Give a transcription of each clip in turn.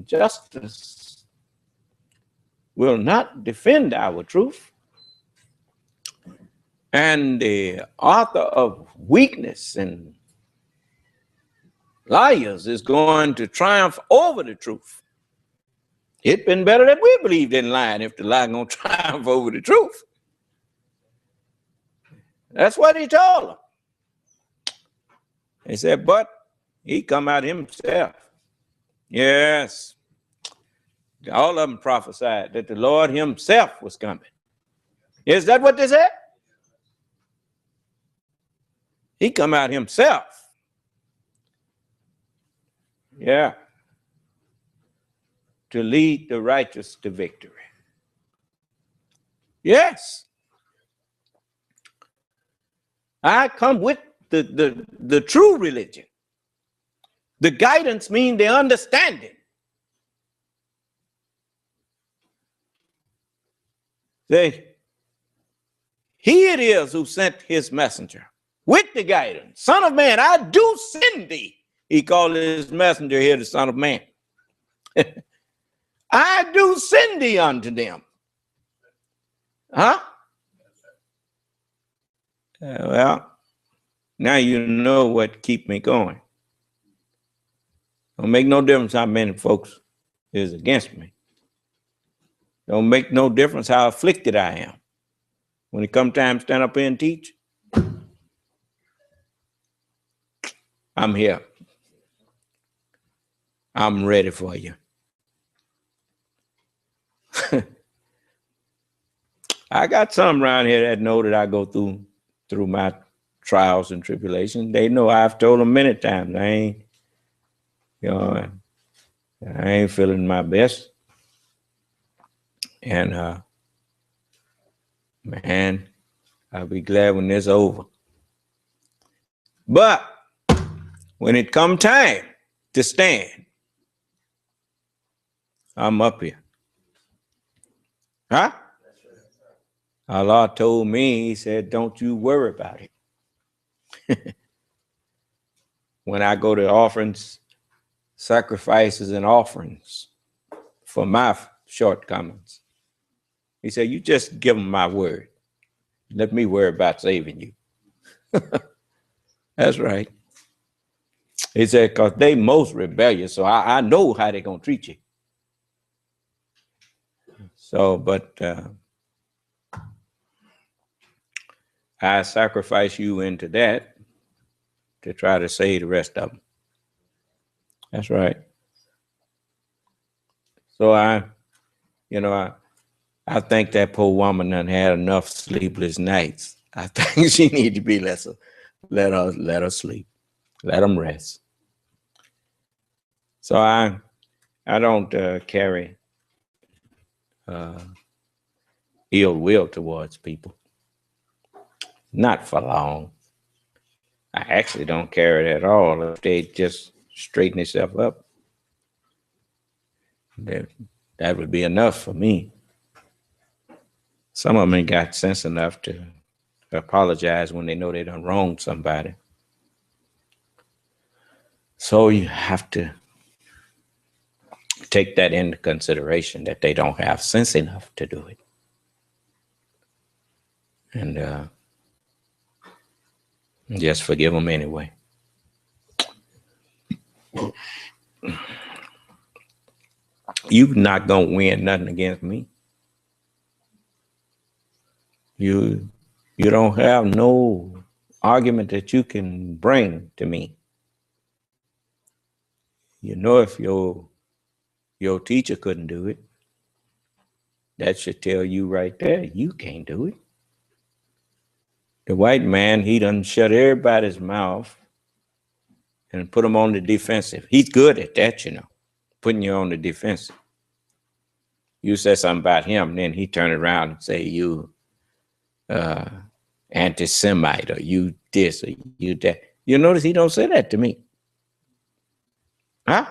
justice will not defend our truth. And the author of weakness and liars is going to triumph over the truth. It'd been better that we believed in lying if the lie gonna triumph over the truth. That's what he told them. He said, but he come out himself. Yes. All of them prophesied that the Lord himself was coming. Is that what they said? He come out himself. Yeah. To lead the righteous to victory. Yes. I come with the true religion. The guidance means the understanding. Say, he it is who sent his messenger with the guidance. Son of man, I do send thee. He called his messenger here the Son of Man. I do send thee unto them. Huh? Well, now you know what keep me going. Don't make no difference how many folks is against me. Don't make no difference how afflicted I am. When it come time to stand up here and teach, I'm here. I'm ready for you. I got some around here that know that I go through my trials and tribulations. They know I've told them many times I ain't feeling my best. And man, I'll be glad when it's over. But when it come time to stand, I'm up here. Huh? Allah told me, he said, don't you worry about it. When I go to offerings, sacrifices and offerings for my shortcomings, he said, you just give them my word. Let me worry about saving you. That's right. He said, because they most rebellious, so I know how they're going to treat you. So, but I sacrifice you into that to try to save the rest of them. That's right. So I think that poor woman done had enough sleepless nights. I think she need to be let her sleep. Let them rest. So I don't carry ill will towards people. Not for long. I actually don't carry it at all. If they just straighten themselves up, that would be enough for me. Some of them ain't got sense enough to apologize when they know they done wronged somebody. So you have to take that into consideration, that they don't have sense enough to do it. And just forgive them anyway. You're not going to win nothing against me. You don't have no argument that you can bring to me. You know, if your teacher couldn't do it, that should tell you right there, you can't do it. The white man, he done shut everybody's mouth and put them on the defensive. He's good at that, putting you on the defensive. You say something about him, then he turn around and say you anti-Semite, or you this, or you that. You notice he don't say that to me. Huh?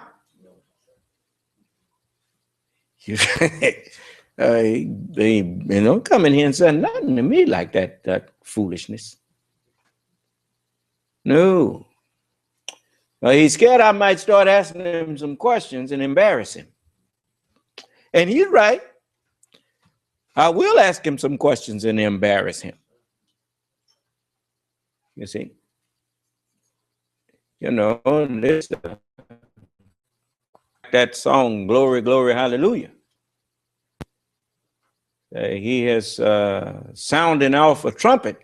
They don't come in here and say nothing to me like that foolishness. No. Well, he's scared I might start asking him some questions and embarrass him. And he's right. I will ask him some questions and embarrass him. You see? You know, this that song, Glory, Glory, Hallelujah. He has sounding off a trumpet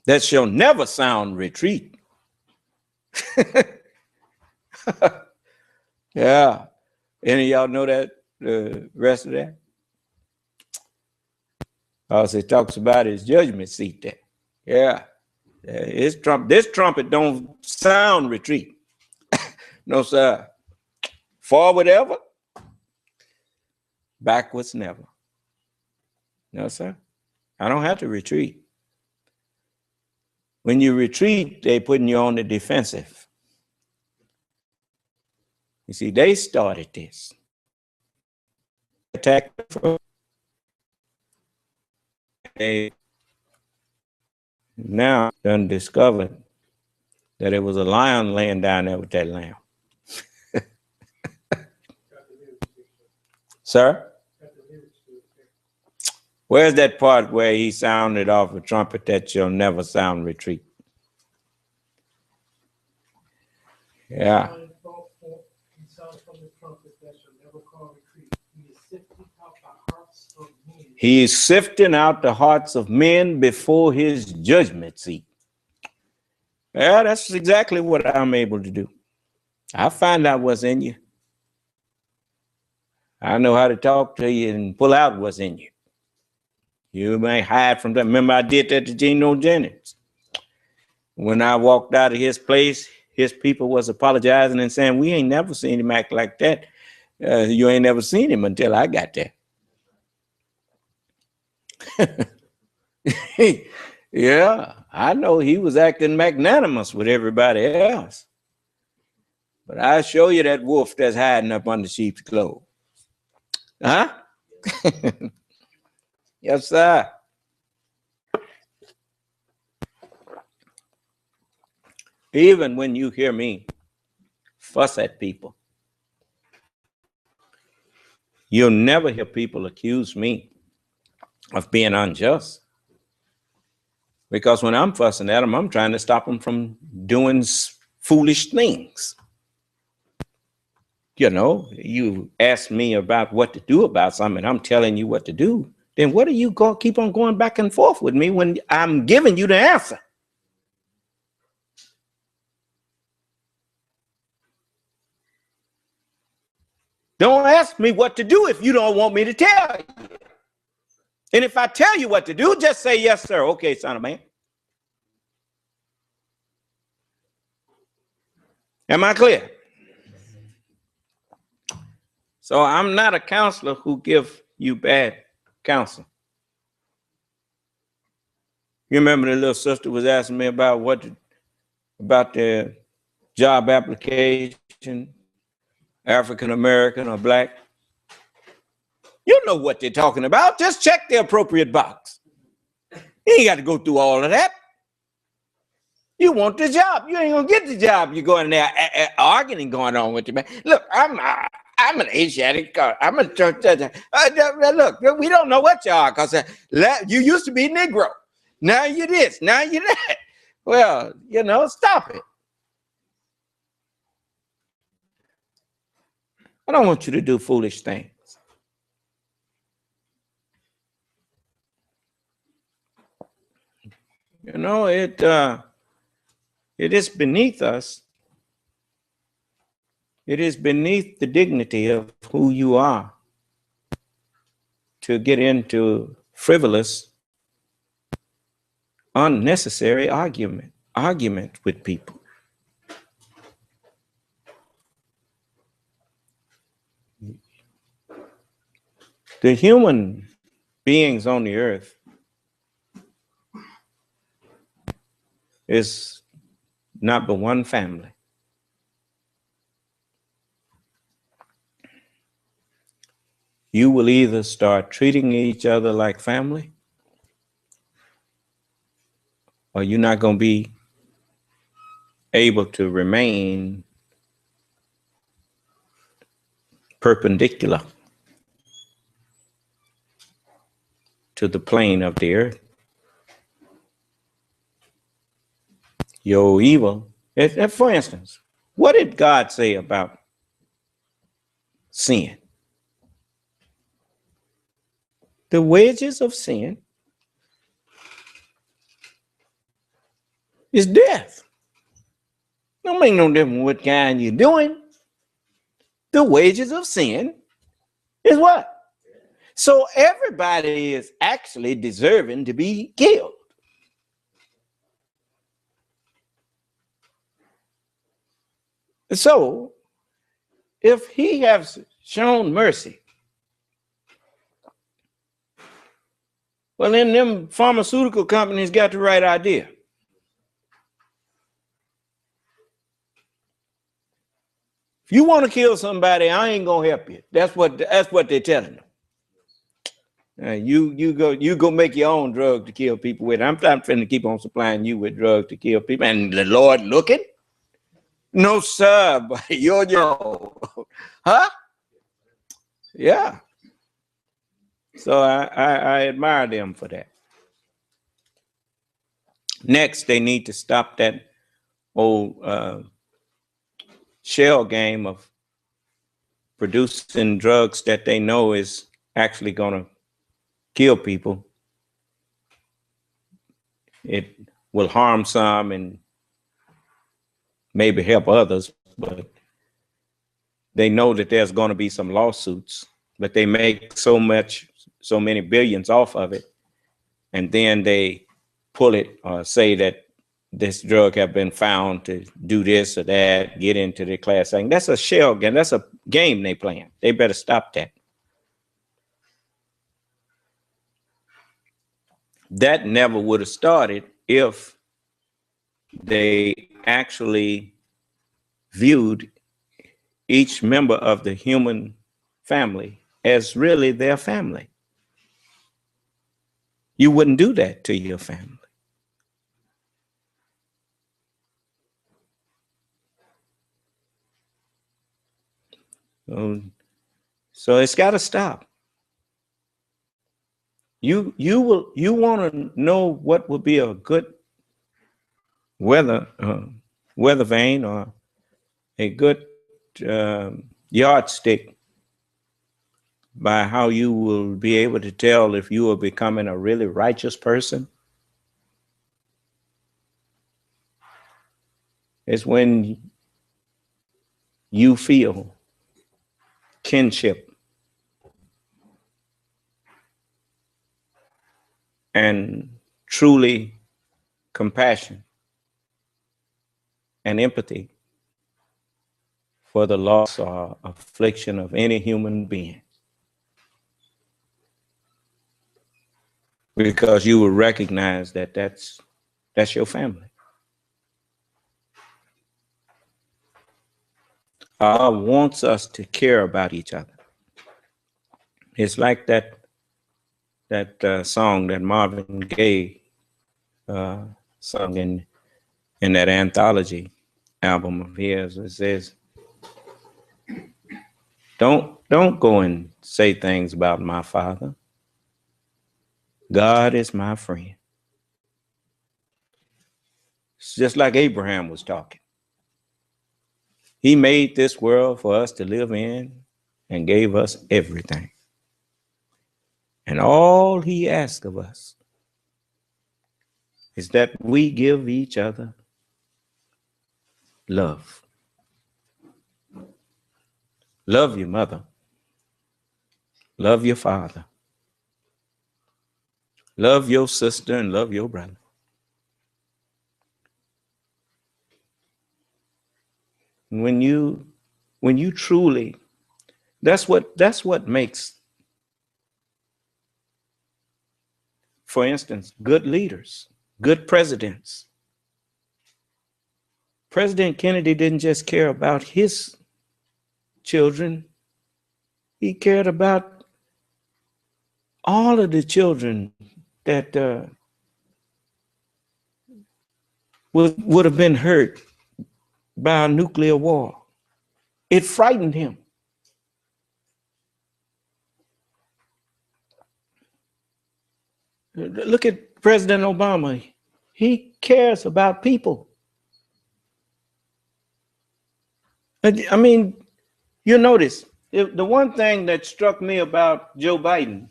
that shall never sound retreat. Yeah. Any of y'all know that, the rest of that? Also, it talks about his judgment seat there. Yeah. This trumpet don't sound retreat. No, sir. Forward ever, backwards never. No, sir. I don't have to retreat. When you retreat, they putting you on the defensive. You see, they started this. Attack. They now done discovered that it was a lion laying down there with that lamb. Sir? Where's that part where he sounded off a trumpet that shall never sound retreat? Yeah. He sounds from the trumpet that shall never call retreat. He is sifting out the hearts of men before his judgment seat. Yeah, that's exactly what I'm able to do. I find out what's in you. I know how to talk to you and pull out what's in you. You may hide from that. Remember, I did that to Geno Jennings. When I walked out of his place, his people was apologizing and saying, we ain't never seen him act like that. You ain't never seen him until I got there. Yeah, I know he was acting magnanimous with everybody else. But I show you that wolf that's hiding up under sheep's clothes. Huh? Yes, sir. Even when you hear me fuss at people, you'll never hear people accuse me of being unjust. Because when I'm fussing at them, I'm trying to stop them from doing foolish things. You know, you ask me about what to do about something, and I'm telling you what to do. Then what are you going to keep on going back and forth with me when I'm giving you the answer? Don't ask me what to do if you don't want me to tell you. And if I tell you what to do, just say, yes, sir. Okay, son of man. Am I clear? So I'm not a counselor who give you bad counsel. You remember the little sister was asking me about the job application, African American or black. You know what they're talking about. Just check the appropriate box. You ain't got to go through all of that. You want the job. You ain't gonna get the job. You're going there arguing going on with you, man. Look, I'm an Asiatic. I'm a church. Look, we don't know what you are because you used to be Negro. Now you this. Now you that. Well, you know, stop it. I don't want you to do foolish things. You know, it is beneath us. It is beneath the dignity of who you are to get into frivolous, unnecessary argument with people. The human beings on the earth is not but one family. You will either start treating each other like family, or you're not going to be able to remain perpendicular to the plane of the earth. Your evil, for instance, what did God say about sin? The wages of sin is death. Don't make no difference what kind you're doing. The wages of sin is what? So everybody is actually deserving to be killed. So if he has shown mercy, well, then them pharmaceutical companies got the right idea. If you want to kill somebody, I ain't gonna help you. That's what they're telling them. You go make your own drug to kill people with. I'm not finna keep on supplying you with drugs to kill people. And the Lord looking? No, sir, but you're your own. Huh? Yeah. So I admire them for that. Next, they need to stop that old shell game of producing drugs that they know is actually going to kill people. It will harm some and maybe help others, but they know that there's going to be some lawsuits, but they make so many billions off of it, and then they pull it or say that this drug have been found to do this or that, get into the class thing. That's a shell game. That's a game they playing. They better stop that. That never would have started if they actually viewed each member of the human family as really their family. You wouldn't do that to your family. So it's got to stop. You want to know what would be a good weather vane or a good yardstick by how you will be able to tell if you are becoming a really righteous person. It's when you feel kinship and truly compassion and empathy for the loss or affliction of any human being. Because you will recognize that that's your family. God wants us to care about each other. It's like that song that Marvin Gaye sung in that anthology album of his. It says, don't go and say things about my father. God is my friend. It's just like Abraham was talking. He made this world for us to live in and gave us everything. And all he asks of us is that we give each other love. Love your mother. Love your father. Love your sister and love your brother. When you truly, that's what makes, for instance, good leaders, good presidents. President Kennedy didn't just care about his children. He cared about all of the children that would have been hurt by a nuclear war. It frightened him. Look at President Obama. He cares about people. I mean, you notice the one thing that struck me about Joe Biden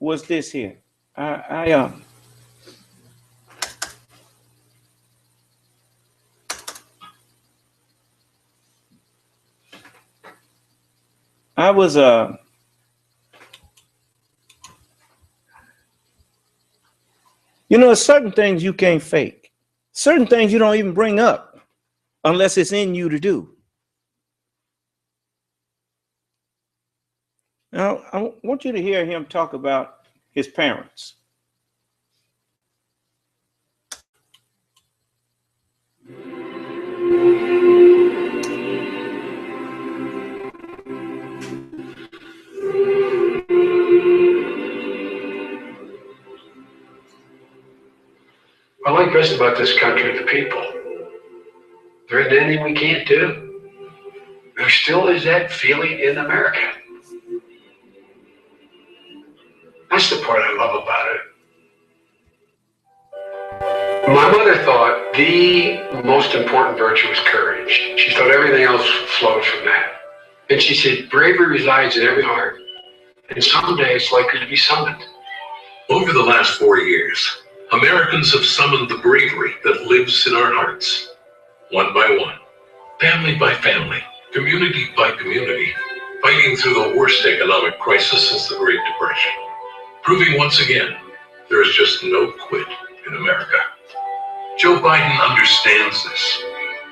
was this here. I was certain things you can't fake. Certain things you don't even bring up unless it's in you to do. Now, I want you to hear him talk about his parents. I like best about this country, the people. There isn't anything we can't do. There still is that feeling in America. That's the part I love about it. My mother thought the most important virtue was courage. She thought everything else flowed from that. And she said, bravery resides in every heart. And someday it's likely to be summoned. Over the last 4 years, Americans have summoned the bravery that lives in our hearts. One by one, family by family, community by community, fighting through the worst economic crisis since the Great Depression. Proving once again, there is just no quit in America. Joe Biden understands this.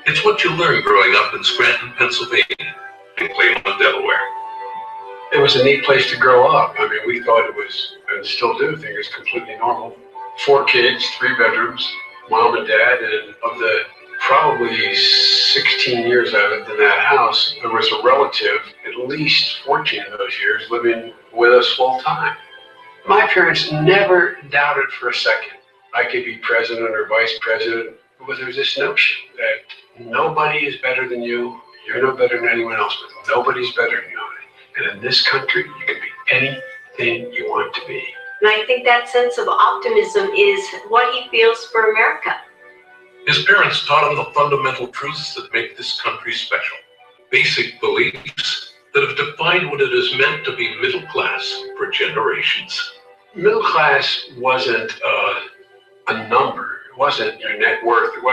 It's what you learn growing up in Scranton, Pennsylvania, and Claymont, Delaware. It was a neat place to grow up. I mean, we thought it was, and still do think it's completely normal. 4 kids, 3 bedrooms, mom and dad, and of the probably 16 years I lived in that house, there was a relative, at least 14 of those years, living with us full time. My parents never doubted for a second I could be president or vice president, but there was this notion that nobody is better than you, you're no better than anyone else, but nobody's better than you. And in this country, you can be anything you want to be. And I think that sense of optimism is what he feels for America. His parents taught him the fundamental truths that make this country special. Basic beliefs that have defined what it is meant to be middle class for generations. Middle class wasn't a number. It wasn't your net worth. It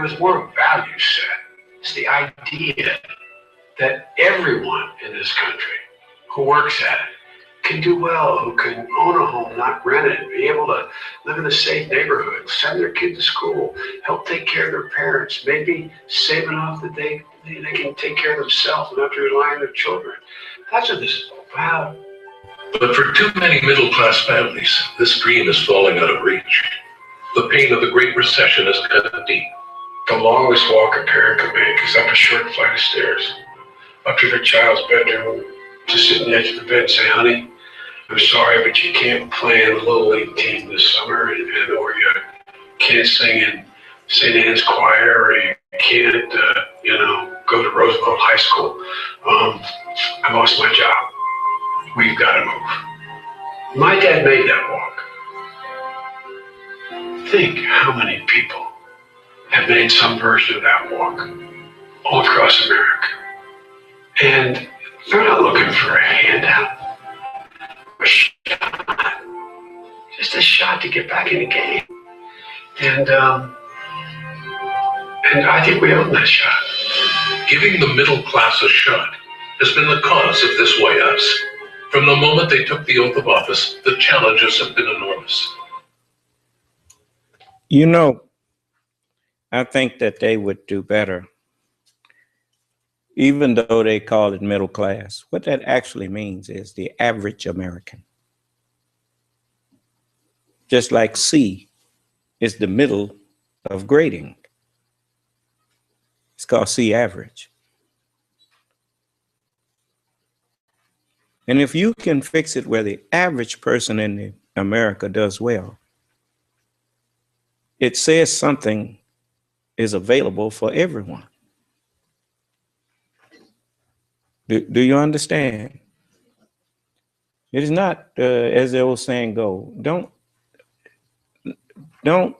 was more of a value set. It's the idea that everyone in this country who works at it can do well, who can own a home, not rent it, be able to live in a safe neighborhood, send their kid to school, help take care of their parents, maybe save enough that they can take care of themselves and not have to rely on their children. That's what this is all about. But for too many middle-class families, this dream is falling out of reach. The pain of the Great Recession is cut deep. The longest walk a parent can make is up a short flight of stairs, up to their child's bedroom, to sit on the edge of the bed and say, honey, I'm sorry, but you can't play in the Little League team this summer, or you can't sing in St. Anne's choir, or you can't, go to Roosevelt High School. I lost my job. We've got to move. My dad made that walk. Think how many people have made some version of that walk all across America. And they're not looking for a handout, a shot, just a shot to get back in the game. And I think we own that shot. Giving the middle class a shot has been the cause of this White House. From the moment they took the oath of office, the challenges have been enormous. I think that they would do better. Even though they call it middle class, what that actually means is the average American. Just like C is the middle of grading. It's called C average. And if you can fix it where the average person in America does well, it says something is available for everyone. Do you understand? It is not, as the old saying go, don't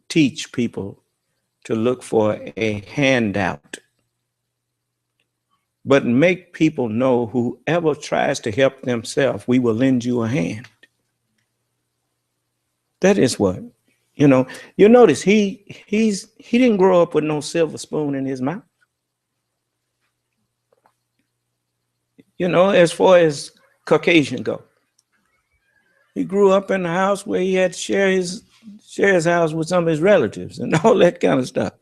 teach people to look for a handout, but make people know whoever tries to help themselves, we will lend you a hand. That is what, you notice he didn't grow up with no silver spoon in his mouth. As far as Caucasian go, he grew up in a house where he had to share his house with some of his relatives and all that kind of stuff.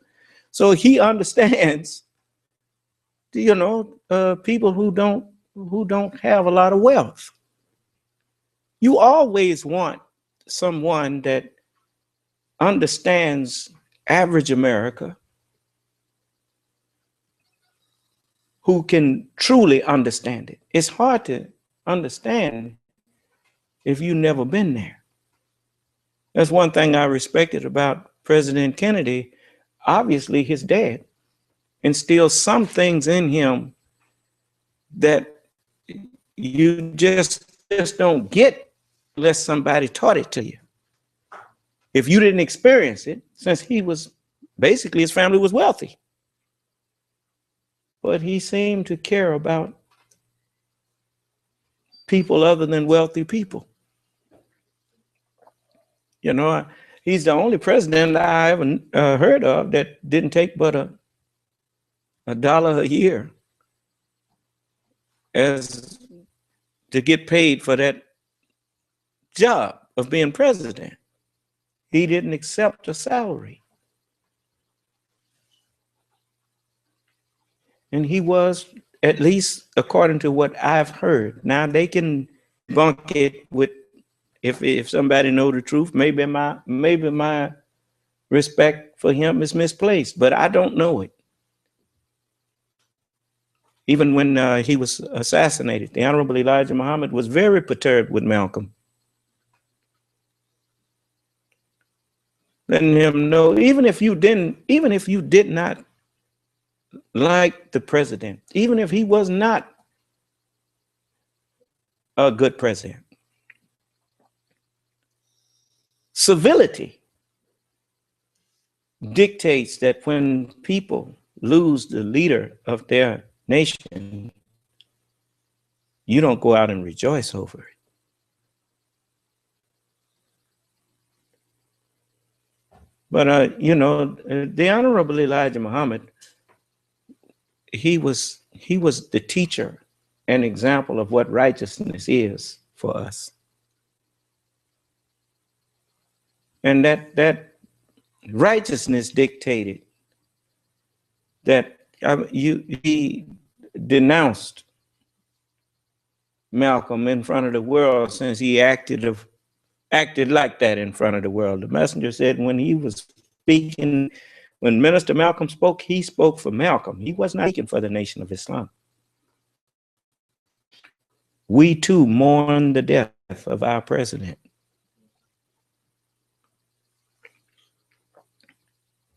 So he understands, people who don't have a lot of wealth. You always want someone that understands average America, who can truly understand it. It's hard to understand if you've never been there. That's one thing I respected about President Kennedy. Obviously, his dad instilled some things in him that you just don't get unless somebody taught it to you. If you didn't experience it, since his family was wealthy. But he seemed to care about people other than wealthy people. He's the only president I ever heard of that didn't take but $1 a year as to get paid for that job of being president. He didn't accept a salary. And he was, at least according to what I've heard. Now they can debunk it with, if somebody know the truth, maybe my respect for him is misplaced, but I don't know it. Even when he was assassinated, the Honorable Elijah Muhammad was very perturbed with Malcolm. Letting him know, even if you did not like the president, even if he was not a good president, civility dictates that when people lose the leader of their nation, you don't go out and rejoice over it. But the Honorable Elijah Muhammad, he was the teacher and example of what righteousness is for us. And that righteousness dictated that he denounced Malcolm in front of the world, since he acted like that in front of the world. The messenger said when he was speaking, when Minister Malcolm spoke, he spoke for Malcolm. He was not speaking for the Nation of Islam. We too mourn the death of our president.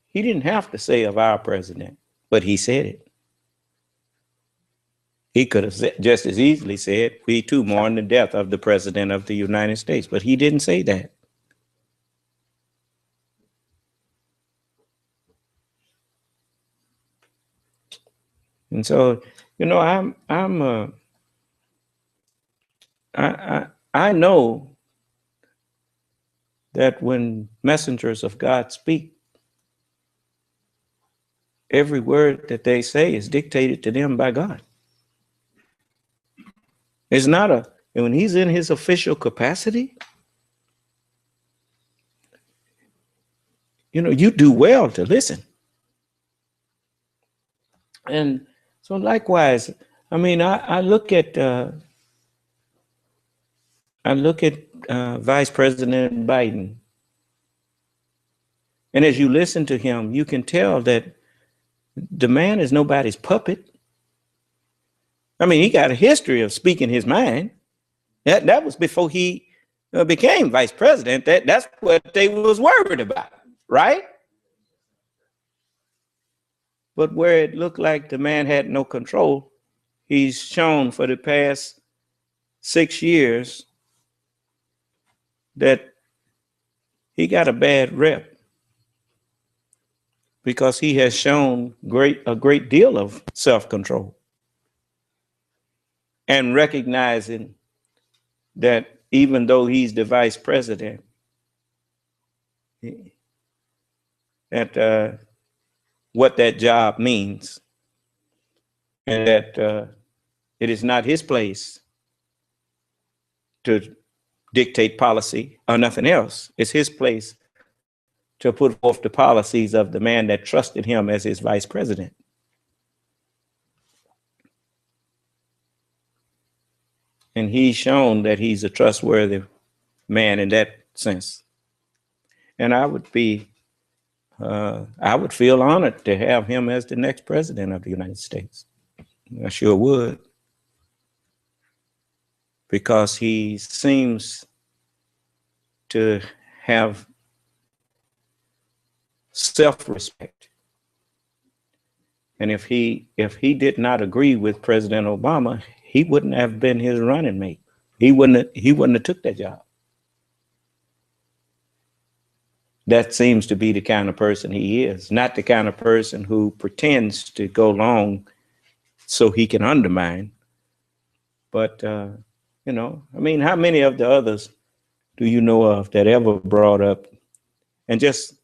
He didn't have to say of our president, but he said it. He could have just as easily said, we too mourn the death of the president of the United States, but he didn't say that. And so, I know that when messengers of God speak, every word that they say is dictated to them by God. It's not when he's in his official capacity, you do well to listen. And so likewise, I look at Vice President Biden. And as you listen to him, you can tell that the man is nobody's puppet. He got a history of speaking his mind. That was before he became vice president. That's what they was worried about, right? But where it looked like the man had no control, he's shown for the past 6 years that he got a bad rep because he has shown a great deal of self-control and recognizing that even though he's the vice president, that what that job means, and that it is not his place to dictate policy or nothing else. It's his place to put forth the policies of the man that trusted him as his vice president. And he's shown that he's a trustworthy man in that sense. And I would feel honored to have him as the next president of the United States. I sure would. Because he seems to have self-respect. And if he did not agree with President Obama, he wouldn't have been his running mate. He wouldn't have took that job. That seems to be the kind of person he is, not the kind of person who pretends to go along so he can undermine. But, you know, I mean, how many of the others do you know of that ever brought up and just,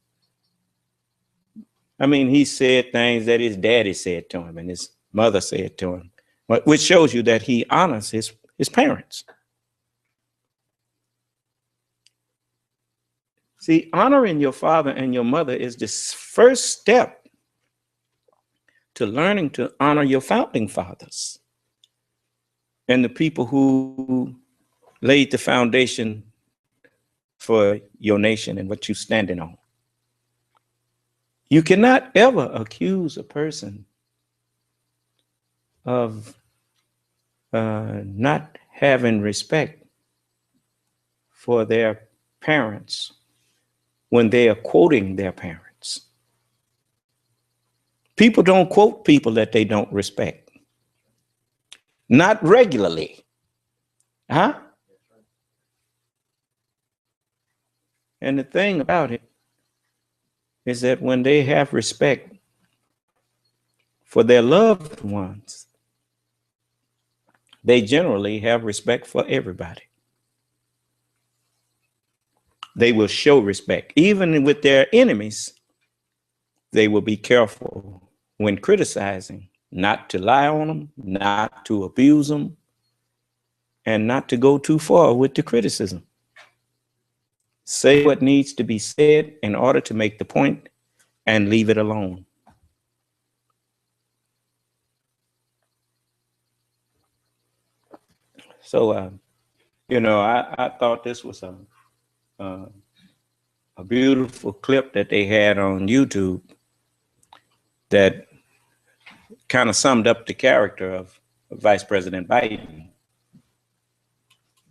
I mean, he said things that his daddy said to him and his mother said to him, which shows you that he honors his parents. See, honoring your father and your mother is the first step to learning to honor your founding fathers and the people who laid the foundation for your nation and what you're standing on. You cannot ever accuse a person of not having respect for their parents when they are quoting their parents. People don't quote people that they don't respect. Not regularly. Huh? And the thing about it is that when they have respect for their loved ones, they generally have respect for everybody. They will show respect. Even with their enemies, they will be careful when criticizing, not to lie on them, not to abuse them, and not to go too far with the criticism. Say what needs to be said in order to make the point and leave it alone. So, you know, I thought this was a beautiful clip that they had on YouTube that kind of summed up the character of Vice President Biden.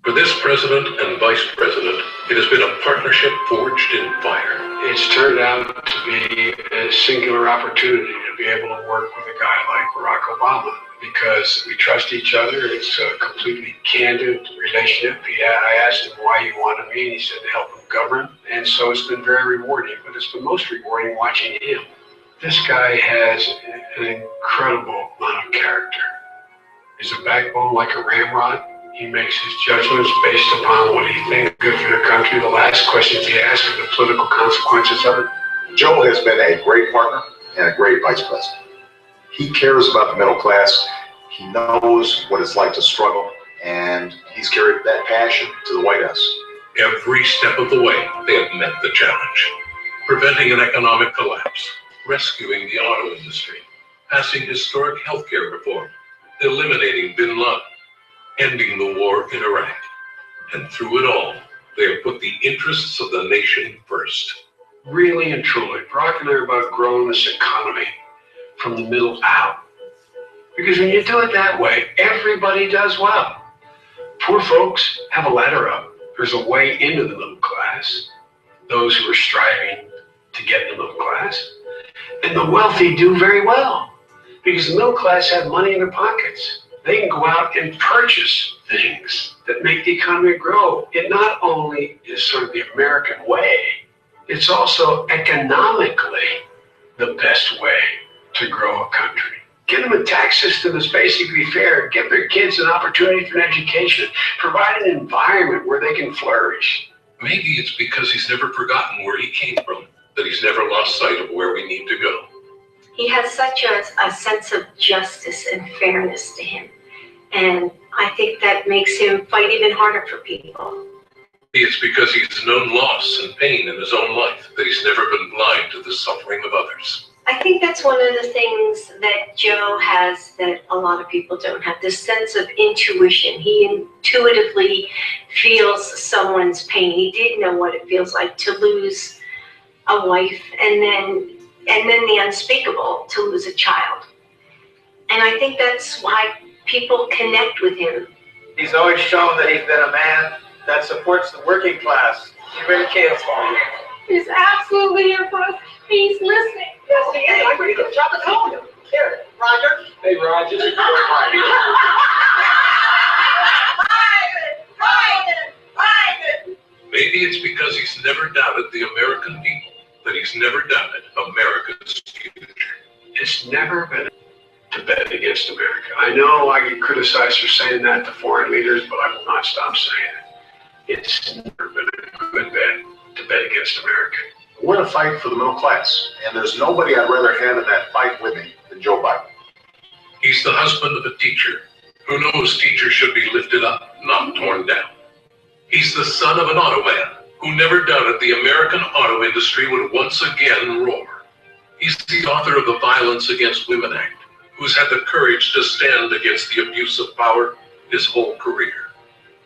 For this president and vice president, it has been a partnership forged in fire. It's turned out to be a singular opportunity to be able to work with a guy like Barack Obama because we trust each other. It's a completely candid relationship. I asked him why he wanted me, and he said to help him govern. And so it's been very rewarding, but it's been most rewarding watching him. This guy has an incredible amount of character. He's a backbone like a ramrod. He makes his judgments based upon what he thinks is good for the country. The last questions he asks are the political consequences of it. Joe has been a great partner and a great vice president. He cares about the middle class. He knows what it's like to struggle, and he's carried that passion to the White House. Every step of the way, they have met the challenge. Preventing an economic collapse, rescuing the auto industry, passing historic healthcare reform, eliminating bin Laden, ending the war in Iraq. And through it all, they have put the interests of the nation first. Really and truly, Barack and I are about growing this economy from the middle out. Because when you do it that way, everybody does well. Poor folks have a ladder up. There's a way into the middle class, those who are striving to get in the middle class. And the wealthy do very well, because the middle class have money in their pockets. They can go out and purchase things that make the economy grow. It not only is sort of the American way, it's also economically the best way to grow a country. Give them a tax system that's basically fair. Give their kids an opportunity for an education. Provide an environment where they can flourish. Maybe it's because he's never forgotten where he came from, that he's never lost sight of where we need to go. He has such a sense of justice and fairness to him. And I think that makes him fight even harder for people. Maybe it's because he's known loss and pain in his own life, that he's never been blind to the suffering of others. I think that's one of the things that Joe has that a lot of people don't have, this sense of intuition. He intuitively feels someone's pain. He did know what it feels like to lose a wife and then the unspeakable, to lose a child. And I think that's why people connect with him. He's always shown that he's been a man that supports the working class. He really cares for you. He's absolutely here for us. He's listening. Yes, he is. I'm ready to drop the cone. Here, Roger. Hey, Roger. Maybe it's because he's never doubted the American people, that he's never doubted America's future. It's never been to bet against America. I know I get criticized for saying that to foreign leaders, but I will not stop saying it. It's never been a good bet to bet against America. We're in a fight for the middle class, and there's nobody I'd rather have in that fight with me than Joe Biden. He's the husband of a teacher who knows teachers should be lifted up, not torn down. He's the son of an auto man who never doubted the American auto industry would once again roar. He's the author of the Violence Against Women Act, who's had the courage to stand against the abuse of power his whole career.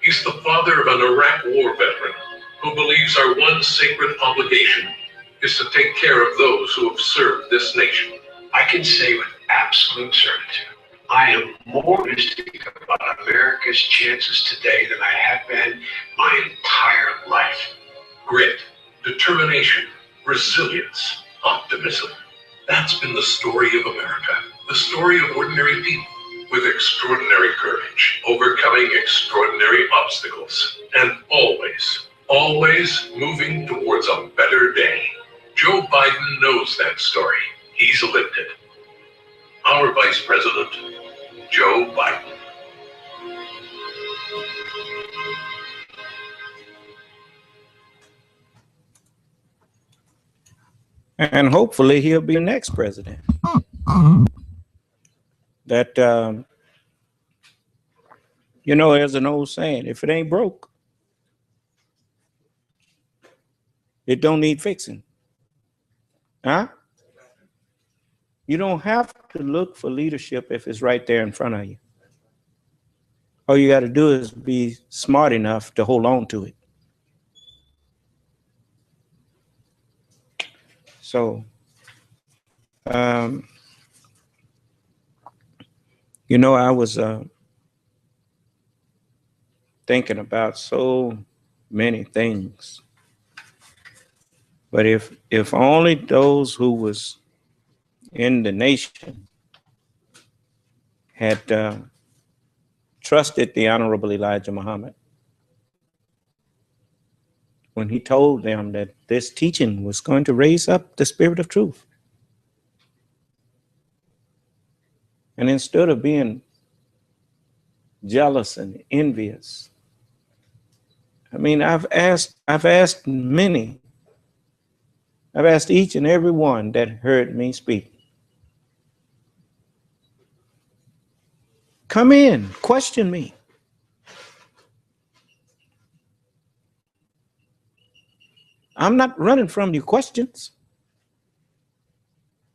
He's the father of an Iraq war veteran who believes our one sacred obligation is to take care of those who have served this nation. I can say with absolute certitude, I am more optimistic about America's chances today than I have been my entire life. Grit, determination, resilience, optimism. That's been the story of America, the story of ordinary people with extraordinary courage, overcoming extraordinary obstacles, and always moving towards a better day. Joe Biden knows that story. He's lived it. Our Vice President, Joe Biden. And hopefully he'll be the next president. That, there's an old saying, if it ain't broke, it don't need fixing. Huh? You don't have to look for leadership if it's right there in front of you. All you got to do is be smart enough to hold on to it. So, I was thinking about so many things. But if only those who was in the nation had trusted the Honorable Elijah Muhammad when he told them that this teaching was going to raise up the spirit of truth. And instead of being jealous and envious, I've asked each and every one that heard me speak, come in, question me. I'm not running from your questions.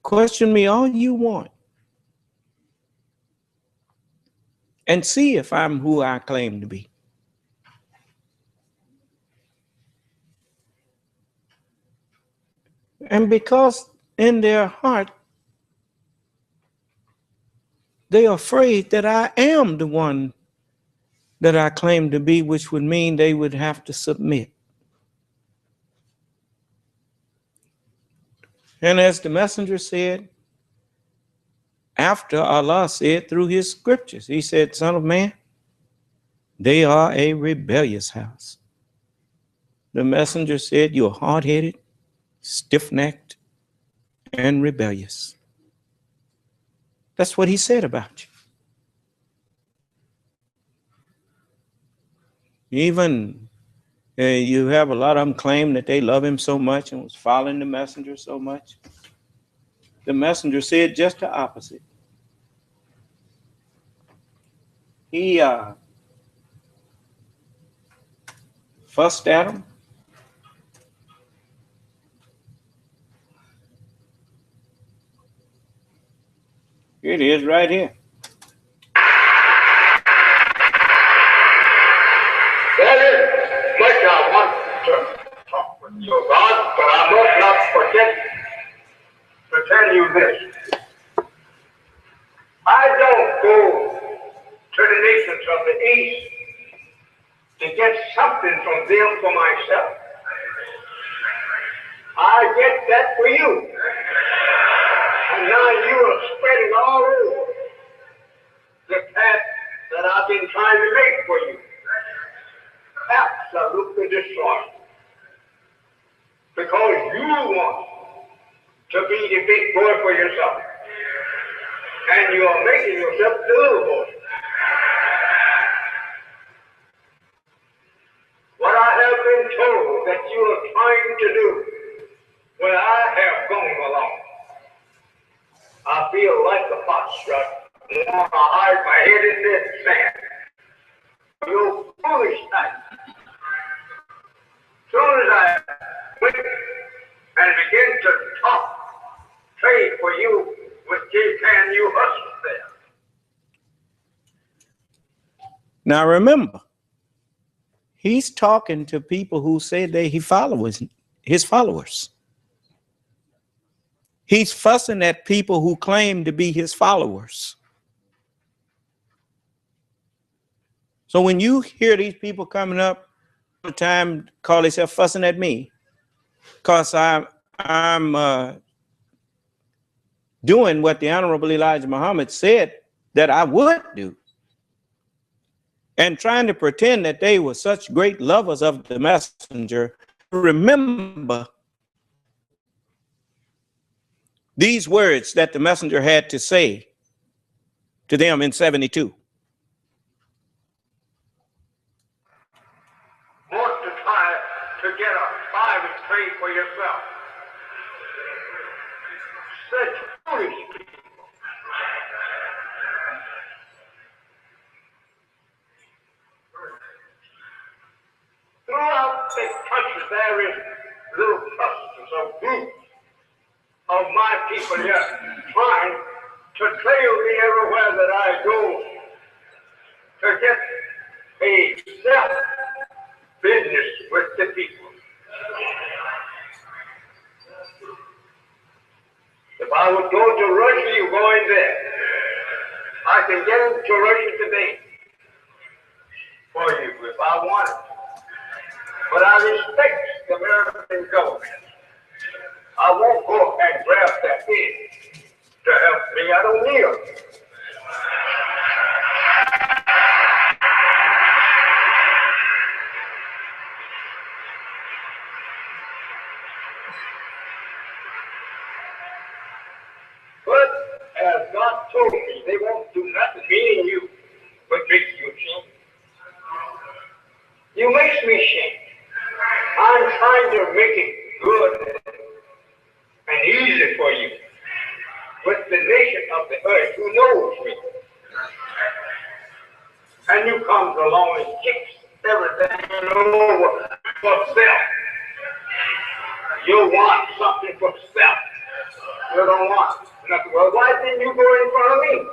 Question me all you want. And see if I'm who I claim to be. And because in their heart, they are afraid that I am the one that I claim to be, which would mean they would have to submit. And as the messenger said, after Allah said through his scriptures. He said, Son of man, they are a rebellious house. The messenger said, you're hard-headed, stiff-necked, and rebellious. That's what he said about you. Even you have a lot of them claim that they love him so much and was following the messenger so much. The messenger said just the opposite. He fussed at him. Here it is right here. There is much I want to talk with you about, but I must not forget to tell you this. I don't go to the nations of the East to get something from them for myself. I get that for you. And now you are spreading all over the path that I've been trying to make for you. Absolutely destroyed. Because you want to be the big boy for yourself. And you are making yourself the little boy. What I have been told that you are trying to do, when I have gone along, I feel like a foxtrot. I want to hide my head in the sand. You foolish night. As soon as I went and began to talk, trade for you with J-Pan, you hustled there. Now remember, he's talking to people who say that he follows his followers. He's fussing at people who claim to be his followers. So when you hear these people coming up all the time, call themselves fussing at me, because I'm doing what the Honorable Elijah Muhammad said that I would do, and trying to pretend that they were such great lovers of the messenger, remember these words that the messenger had to say to them in 72. Want to try to get a private trade for yourself. Such foolish people. Throughout this country, there is little clusters of groups of my people here trying to trail me everywhere that I go to get a self-business with the people. If I would go to Russia, you go in there. I can get into Russia today for you if I want it. But I respect the American government. I won't go and grab that in to help me. I don't need them. But as God told me, they won't do nothing, meaning you, but makes you ashamed. You makes me ashamed. I'm trying to make it good and easy for you with the nation of the earth who knows me. And you come along and kicks everything over for self. You want something for self. You don't want nothing. Well, why didn't you go in front of me?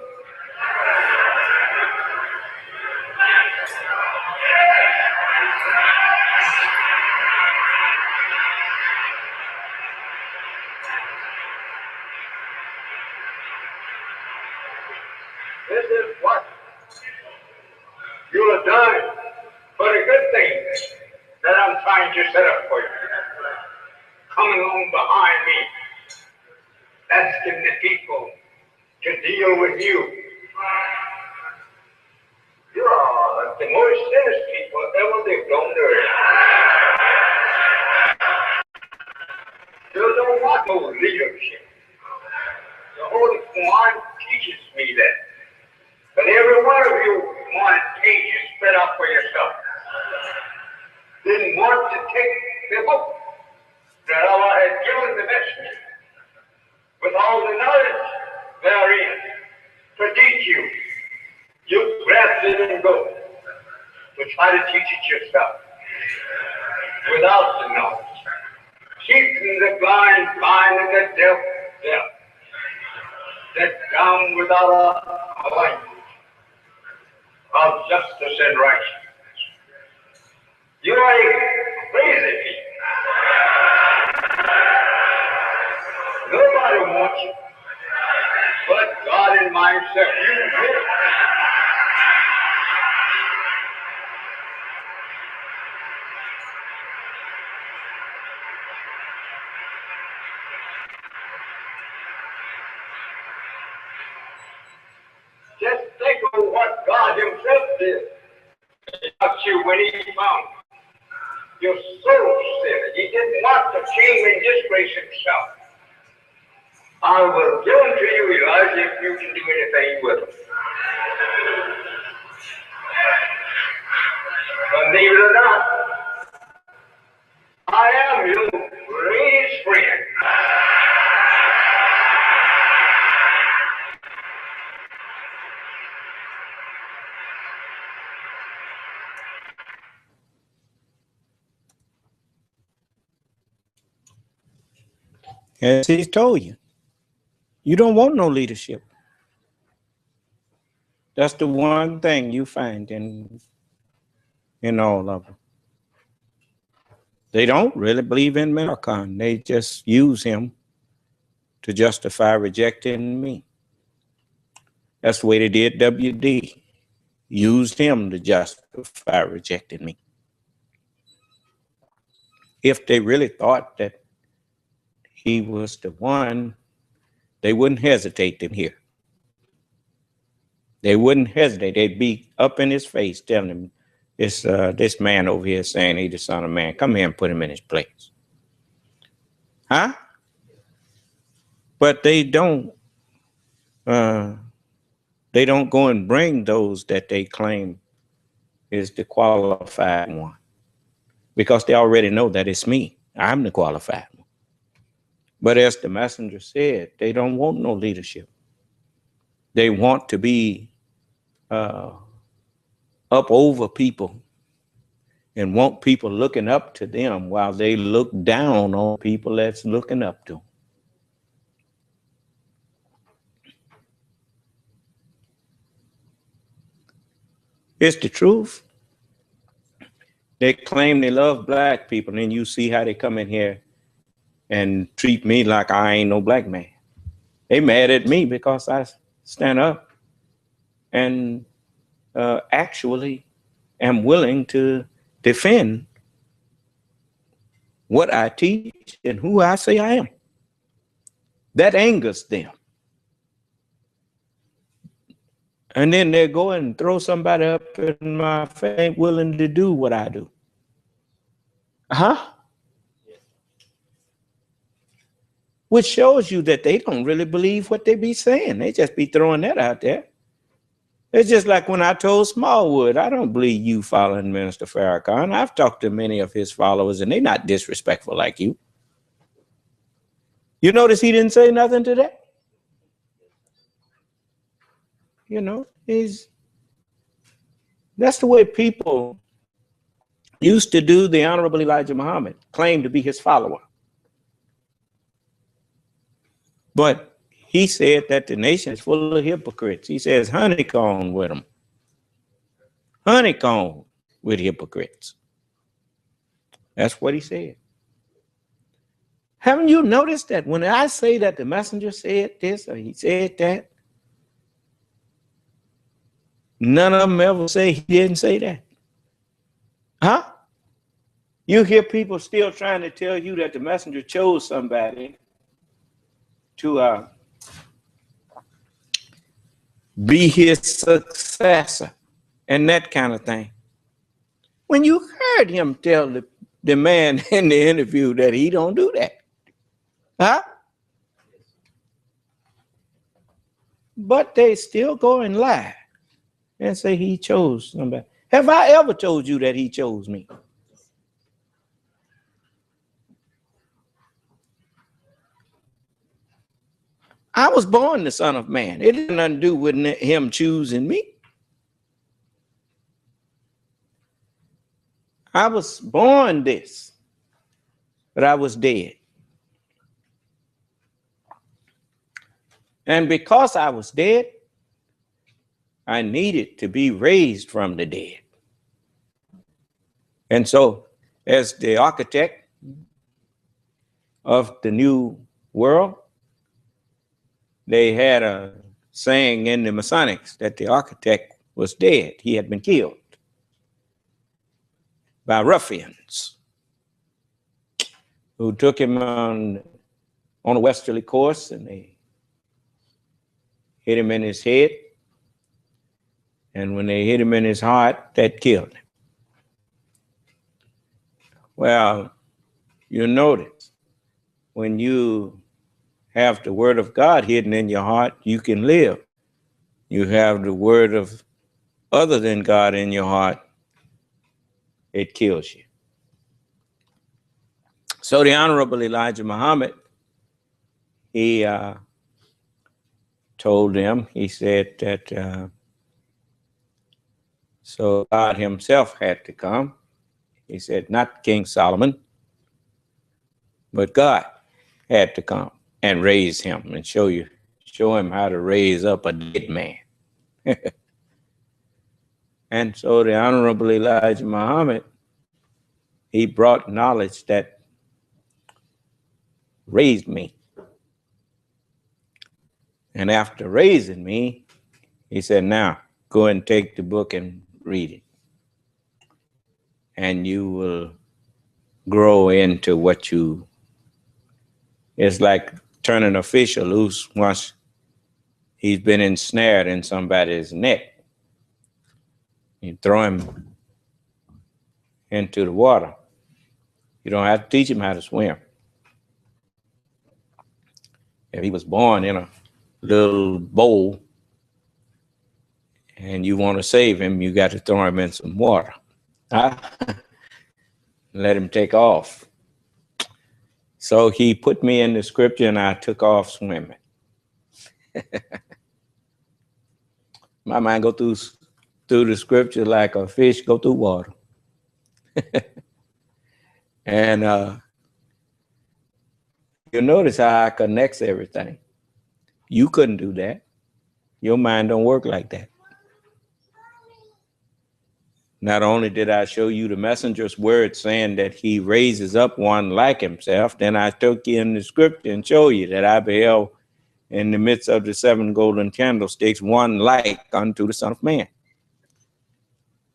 This is what you have done for the good things that I'm trying to set up for you. Coming on behind me, asking the people to deal with you. You are the most sinners people ever lived on the earth. You don't want no leadership. The Holy Quran teaches me that. But every one of you want pages spread out for yourself. Didn't want to take the book that Allah had given the messenger with all the knowledge therein to teach you. You grabbed it and go to try to teach it yourself without the knowledge. Keeping the blind blind and the deaf deaf. The dumb without a language of justice and righteousness. You are crazy people. Nobody wants you but God and myself. You will. Just think of what God Himself did about you when He found you. You're so sinner. He didn't want to shame and disgrace Himself. I will give them to you, Elijah, if you can do anything with them. Believe it or not, I am your greatest friend. As He's told you, you don't want no leadership. That's the one thing you find in all of them. They don't really believe in Malcolm. They just use him to justify rejecting me. That's the way they did WD. Used him to justify rejecting me. If they really thought that he was the one, they wouldn't hesitate to hear. They wouldn't hesitate. They'd be up in his face telling him, this man over here saying he's the Son of Man. Come here and put him in his place. Huh? But they don't go and bring those that they claim is the qualified one, because they already know that it's me. I'm the qualified one. But as the messenger said, they don't want no leadership. They want to be up over people and want people looking up to them while they look down on people that's looking up to them. It's the truth. They claim they love black people, and then you see how they come in here and treat me like I ain't no black man. They mad at me because I stand up and actually am willing to defend what I teach and who I say I am. That angers them. And then they go and throw somebody up in my face willing to do what I do. Huh? Which shows you that they don't really believe what they be saying. They just be throwing that out there. It's just like when I told Smallwood, I don't believe you following Minister Farrakhan. I've talked to many of his followers, and they're not disrespectful like you. You notice he didn't say nothing to that? You know, that's the way people used to do the Honorable Elijah Muhammad, claimed to be his follower. But he said that the nation is full of hypocrites. He says honeycomb with them. Honeycomb with hypocrites. That's what he said. Haven't you noticed that when I say that the messenger said this or he said that, none of them ever say he didn't say that? Huh? You hear people still trying to tell you that the messenger chose somebody to be his successor, and that kind of thing. When you heard him tell the man in the interview that he don't do that, huh? But they still go and lie and say he chose somebody. Have I ever told you that he chose me? I was born the Son of Man. It had nothing to do with him choosing me. I was born this, but I was dead. And because I was dead, I needed to be raised from the dead. And so, as the architect of the new world, they had a saying in the Masonics that the architect was dead. He had been killed by ruffians who took him on a westerly course, and they hit him in his head. And when they hit him in his heart, that killed him. Well, you notice when you have the word of God hidden in your heart, you can live. You have the word of other than God in your heart, it kills you. So the Honorable Elijah Muhammad, he told them, he said that so God himself had to come. He said, not King Solomon, but God had to come and raise him and show him how to raise up a dead man. And so the Honorable Elijah Muhammad, he brought knowledge that raised me. And after raising me, he said, now go and take the book and read it. And you will grow into what it's like turning a fish loose once he's been ensnared in somebody's net. You throw him into the water. You don't have to teach him how to swim. If he was born in a little bowl and you want to save him, you got to throw him in some water. Let him take off. So he put me in the scripture and I took off swimming. My mind go through the scripture like a fish go through water. And you notice how I connects everything. You couldn't do that. Your mind don't work like that. Not only did I show you the messenger's word saying that he raises up one like himself, then I took you in the scripture and show you that I beheld in the midst of the 7 golden candlesticks one like unto the Son of Man.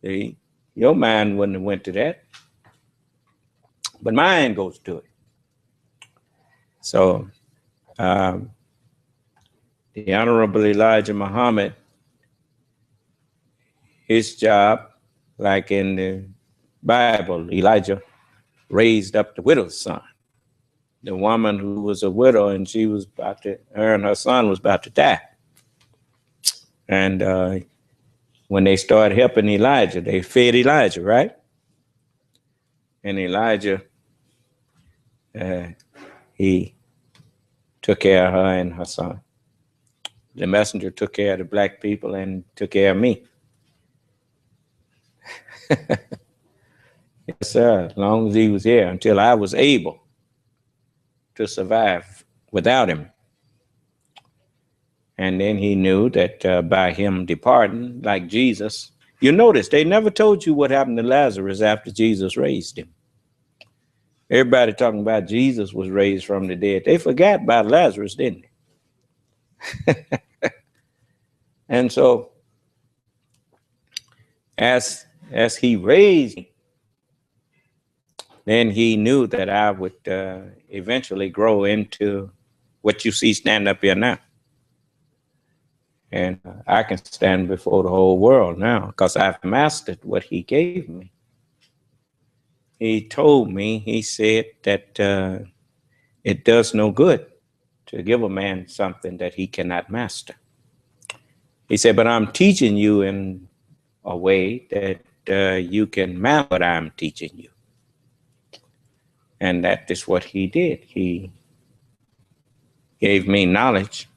See, your mind wouldn't have went to that, but mine goes to it. So the Honorable Elijah Muhammad, his job, like in the Bible, Elijah raised up the widow's son, the woman who was a widow, and her and her son was about to die. And when they started helping Elijah, they fed Elijah, right? And Elijah, he took care of her and her son. The messenger took care of the black people and took care of me. Yes, sir, as long as he was here, until I was able to survive without him. And then he knew that by him departing, like Jesus, you notice they never told you what happened to Lazarus after Jesus raised him. Everybody talking about Jesus was raised from the dead. They forgot about Lazarus, didn't they? And so as he raised him, then he knew that I would eventually grow into what you see stand up here now. And I can stand before the whole world now because I've mastered what he gave me. He told me, he said that it does no good to give a man something that he cannot master. He said, but I'm teaching you in a way that you can master what I'm teaching you. And that is what he did. He gave me knowledge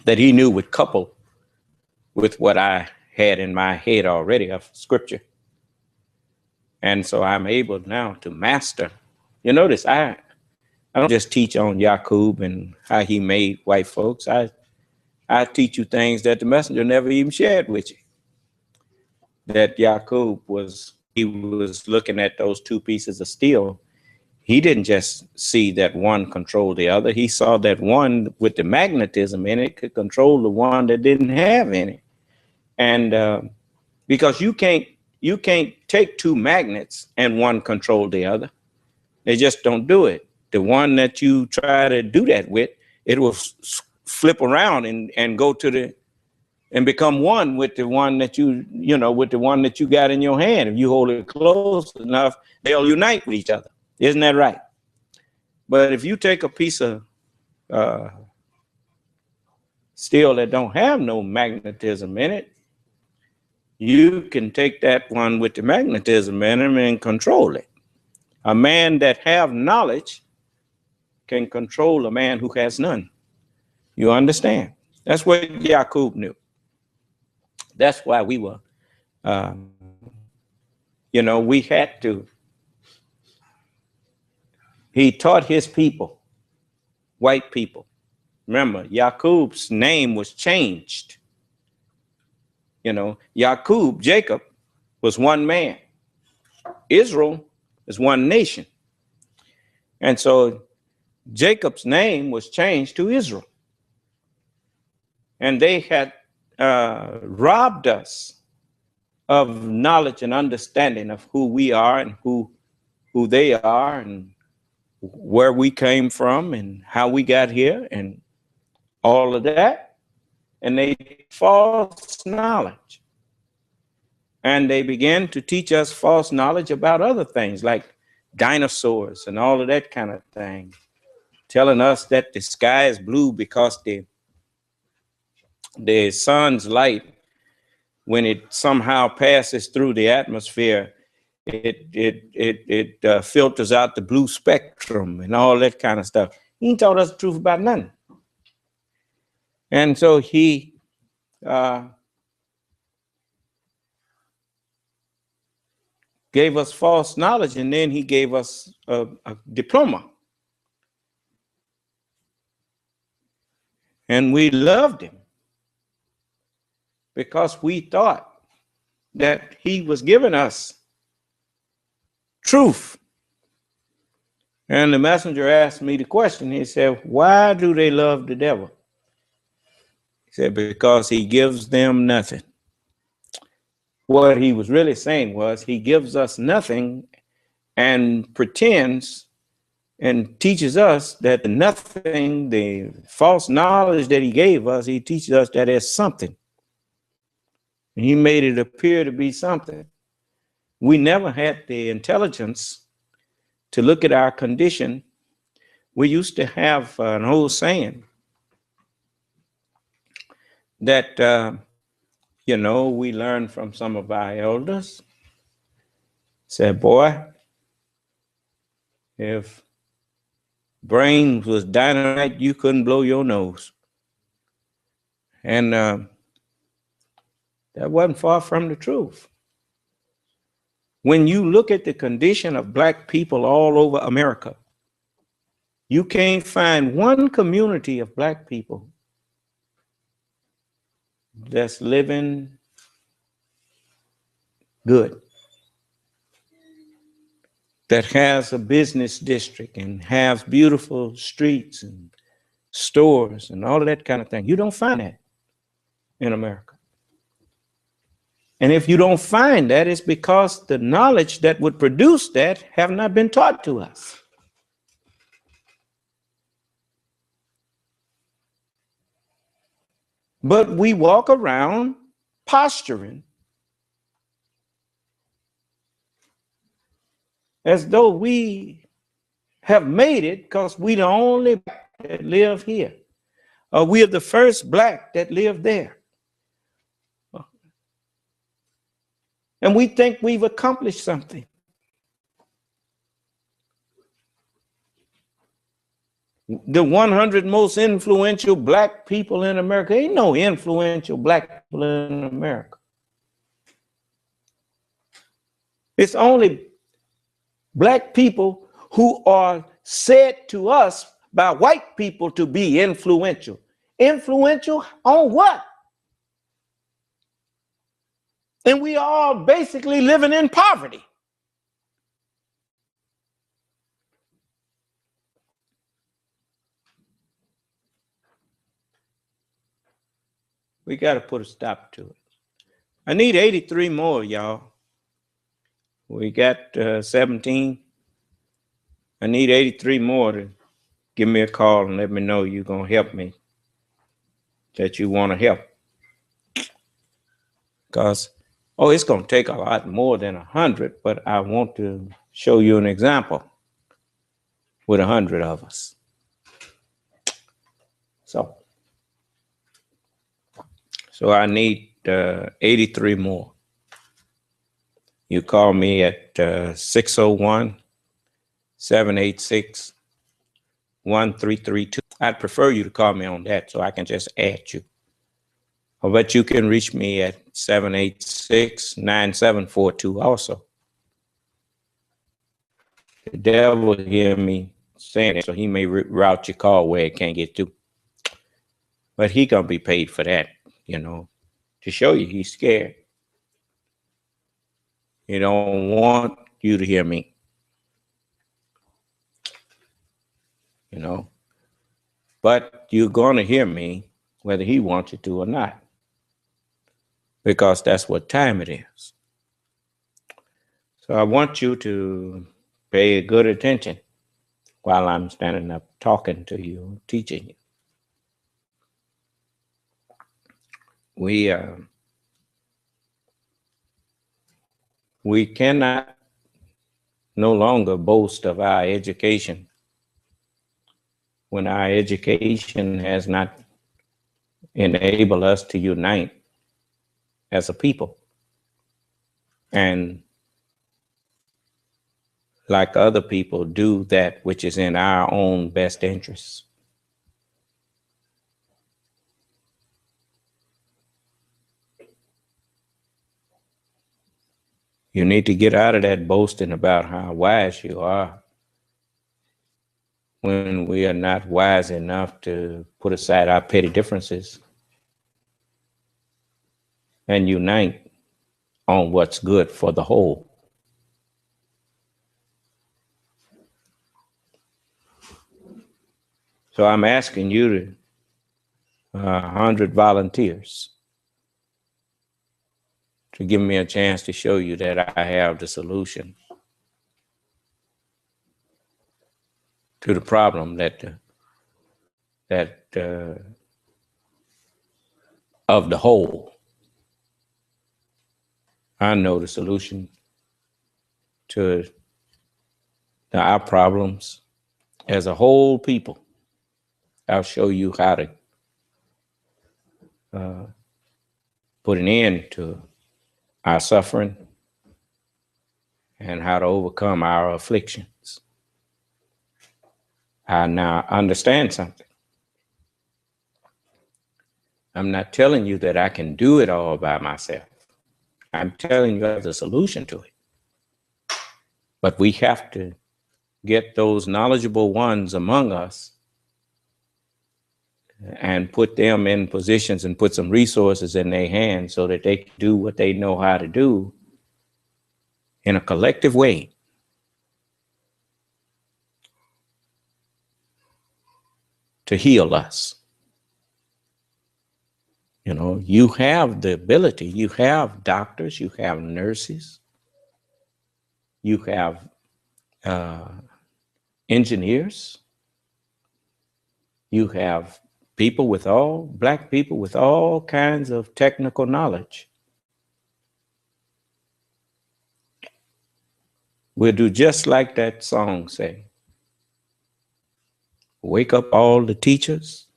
that he knew would couple with what I had in my head already of scripture. And so I'm able now to master. You notice I don't just teach on Yaqub and how he made white folks. I teach you things that the messenger never even shared with you. That Yaqub was, when he was looking at those two pieces of steel, he didn't just see that one controlled the other. He saw that one with the magnetism in it could control the one that didn't have any. And because you can't take two magnets and one control the other. They just don't do it. The one that you try to do that with, it will flip around and go to and become one with the one that with the one that you got in your hand. If you hold it close enough, they'll unite with each other. Isn't that right? But if you take a piece of steel that don't have no magnetism in it, you can take that one with the magnetism in it and control it. A man that have knowledge can control a man who has none. You understand? That's what Yaqub knew. That's why we were, we had to. He taught his people, white people. Remember, Yaqub's name was changed. Yaqub, Jacob, was one man. Israel is one nation. And so Jacob's name was changed to Israel. And they had robbed us of knowledge and understanding of who we are and who they are and where we came from and how we got here and all of that. And they false knowledge. And they began to teach us false knowledge about other things like dinosaurs and all of that kind of thing, telling us that the sky is blue because the sun's light, when it somehow passes through the atmosphere, it filters out the blue spectrum and all that kind of stuff. He ain't taught us the truth about nothing. And so he gave us false knowledge, and then he gave us a diploma. And we loved him because we thought that he was giving us truth. And the messenger asked me the question. He said, why do they love the devil? He said, because he gives them nothing. What he was really saying was he gives us nothing and pretends and teaches us that the nothing, the false knowledge that he gave us, he teaches us that there's something. And he made it appear to be something. We never had the intelligence to look at our condition. We used to have an old saying that, we learned from some of our elders. Said, boy, if brains was dynamite, you couldn't blow your nose. And that wasn't far from the truth. When you look at the condition of Black people all over America, you can't find one community of Black people that's living good, that has a business district and has beautiful streets and stores and all of that kind of thing. You don't find that in America. And if you don't find that, it's because the knowledge that would produce that have not been taught to us. But we walk around posturing as though we have made it because we the only black that live here. Or we are the first black that lived there. And we think we've accomplished something. The 100 most influential black people in America, ain't no influential black people in America. It's only black people who are said to us by white people to be influential. Influential on what? And we are basically living in poverty. We got to put a stop to it. I need 83 more, y'all. We got 17. I need 83 more to give me a call and let me know you're going to help me, that you want to help. Because, it's going to take a lot more than 100, but I want to show you an example with 100 of us. So I need 83 more. You call me at 601-786-1332. I'd prefer you to call me on that so I can just add you. But you can reach me at 786-9742 also. The devil hear me saying it, so he may route your call where it can't get through. But he gonna be paid for that, to show you he's scared. He don't want you to hear me, But you're gonna hear me whether he wants you to or not, because that's what time it is. So I want you to pay good attention while I'm standing up talking to you, teaching you. We cannot no longer boast of our education when our education has not enabled us to unite as a people. And like other people, do that which is in our own best interests. You need to get out of that boasting about how wise you are when we are not wise enough to put aside our petty differences and unite on what's good for the whole. So I'm asking you to 100 volunteers to give me a chance to show you that I have the solution to the problem that of the whole. I know the solution to our problems as a whole people. I'll show you how to put an end to our suffering and how to overcome our afflictions. I now understand something. I'm not telling you that I can do it all by myself. I'm telling you the solution to it. But we have to get those knowledgeable ones among us and put them in positions and put some resources in their hands so that they can do what they know how to do in a collective way. To heal us. You have the ability. You have doctors, you have nurses, you have engineers, you have black people with all kinds of technical knowledge. We'll do just like that song say. Wake up all the teachers,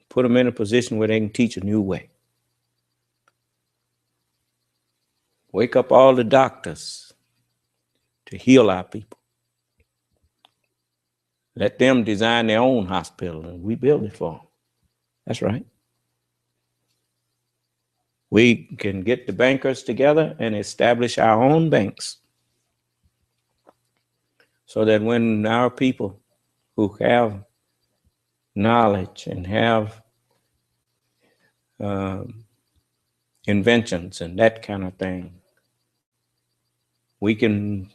put them in a position where they can teach a new way. Wake up all the doctors to heal our people. Let them design their own hospital and we build it for them. That's right. We can get the bankers together and establish our own banks so that when our people who have knowledge and have inventions and that kind of thing, we can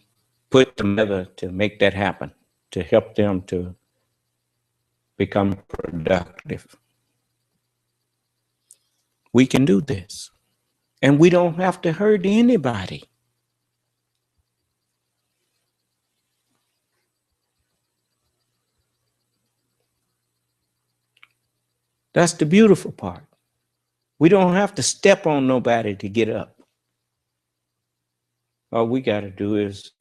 put together to make that happen, to help them to become productive. We can do this. And we don't have to hurt anybody. That's the beautiful part. We don't have to step on nobody to get up. All we got to do is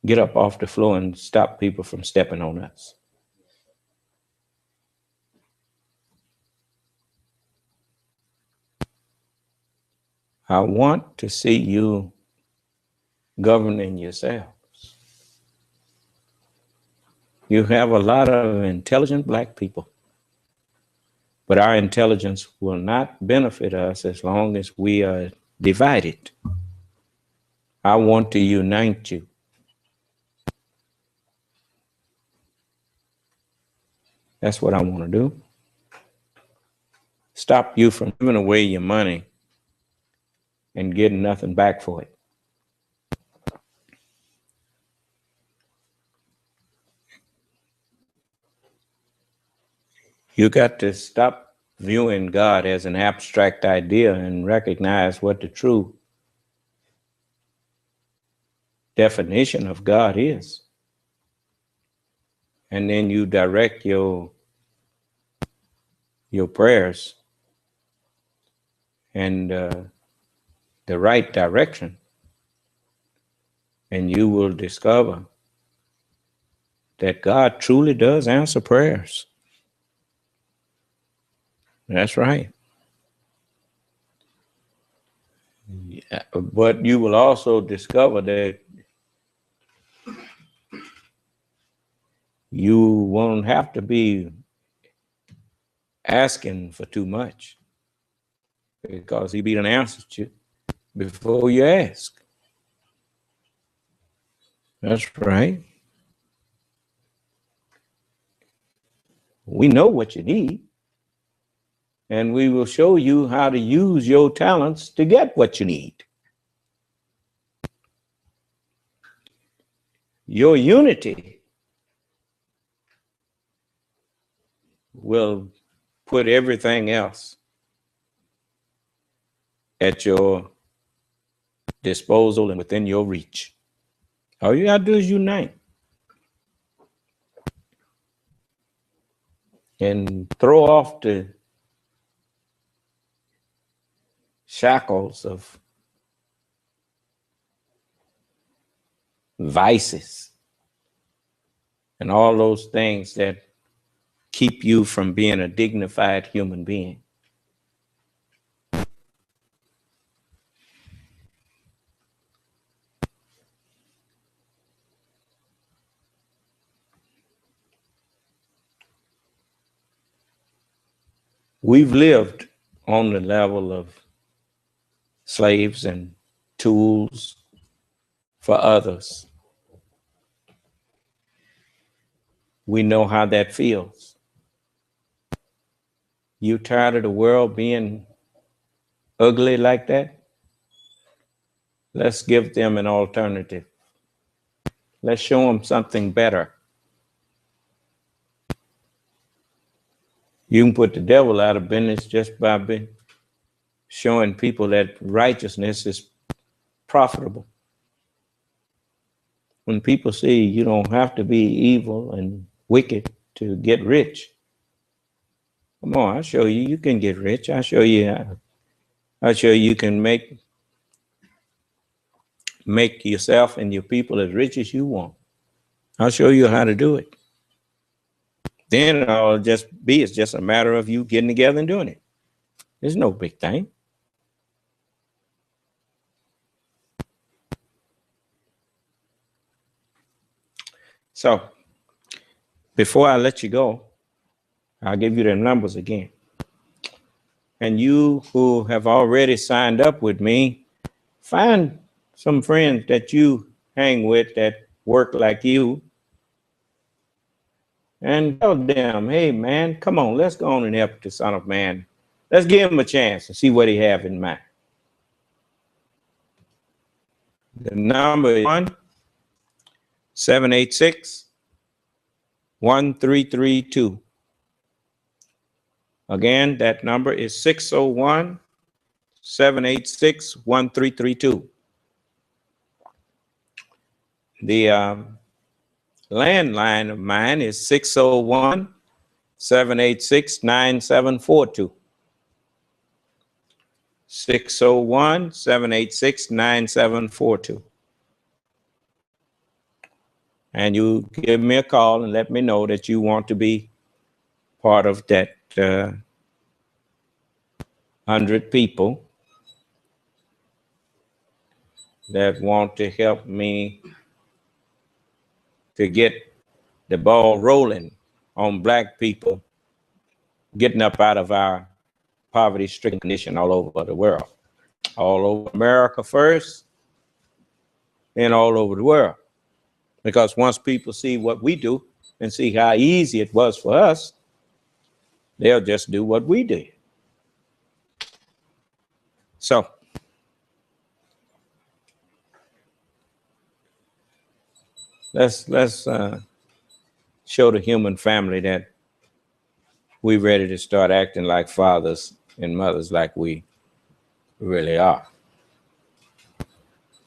get up off the floor and stop people from stepping on us. I want to see you governing yourselves. You have a lot of intelligent black people, but our intelligence will not benefit us as long as we are divided. I want to unite you. That's what I want to do. Stop you from giving away your money and getting nothing back for it. You got to stop viewing God as an abstract idea and recognize what the true definition of God is. And then you direct your prayers in the right direction, and you will discover that God truly does answer prayers. That's right. Yeah, but you will also discover that you won't have to be asking for too much, because he be done answered you before you ask. That's right. We know what you need, and we will show you how to use your talents to get what you need. Your unity will put everything else at your disposal and within your reach. All you gotta do is unite and throw off the shackles of vices and all those things that keep you from being a dignified human being. We've lived on the level of slaves and tools for others. We know how that feels. You tired of the world being ugly like that? Let's give them an alternative. Let's show them something better. You can put the devil out of business just by showing people that righteousness is profitable. When people see you don't have to be evil and wicked to get rich. Come on, I'll show you. You can get rich. I'll show you. I'll show you can make yourself and your people as rich as you want. I'll show you how to do it. Then it's just a matter of you getting together and doing it. There's no big thing. So before I let you go, I'll give you the numbers again. And you who have already signed up with me, find some friends that you hang with that work like you and tell them, hey, man, come on, let's go on and help the Son of Man. Let's give him a chance and see what he have in mind. The number is 1-786-1332. Again, that number is 601-786-1332. The landline of mine is 601-786-9742. 601-786-9742. And you give me a call and let me know that you want to be part of that 100 people that want to help me to get the ball rolling on Black people getting up out of our poverty-stricken condition all over the world. All over America first, and all over the world. Because once people see what we do and see how easy it was for us, they'll just do what we did. So, let's show the human family that we're ready to start acting like fathers and mothers like we really are.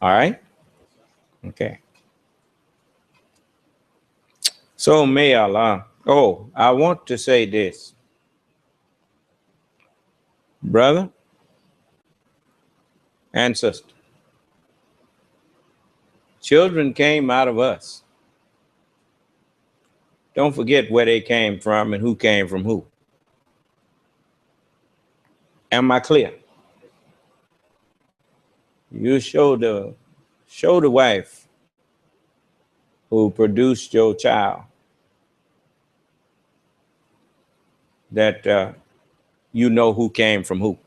All right? Okay. So may Allah. Oh, I want to say this. Brother and sister, children came out of us. Don't forget where they came from and who came from who. Am I clear? You show the wife who produced your child that you know who came from who.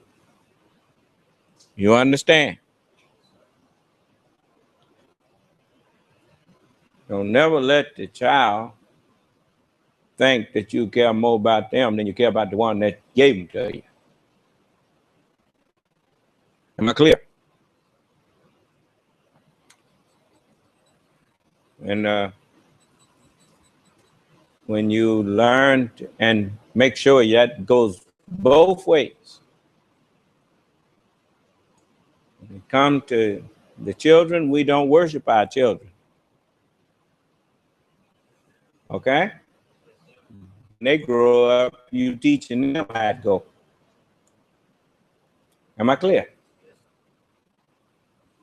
You understand? Don't never let the child think that you care more about them than you care about the one that gave them to you. Am I clear? And when you learn and make sure that goes both ways. When it comes to the children, we don't worship our children. Okay? When they grow up, you teaching them how to go. Am I clear?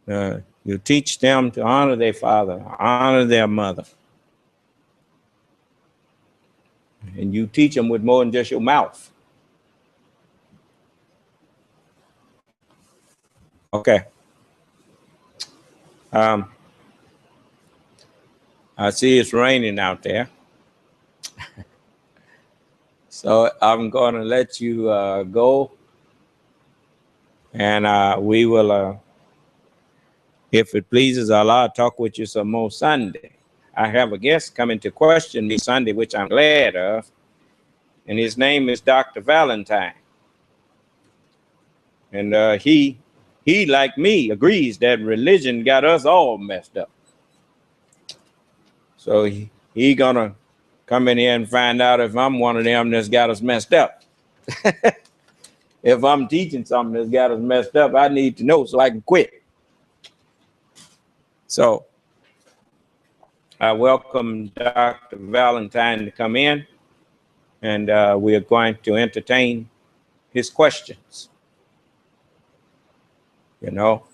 You teach them to honor their father, honor their mother. And you teach them with more than just your mouth. Okay. I see it's raining out there. So I'm going to let you go. And we will, if it pleases Allah, talk with you some more Sunday. I have a guest coming to question me Sunday, which I'm glad of. And his name is Dr. Valentine. And he, like me, agrees that religion got us all messed up. So he gonna come in here and find out if I'm one of them that's got us messed up. If I'm teaching something that's got us messed up, I need to know so I can quit. So I welcome Dr. Valentine to come in. and we are going to entertain his questions. You know,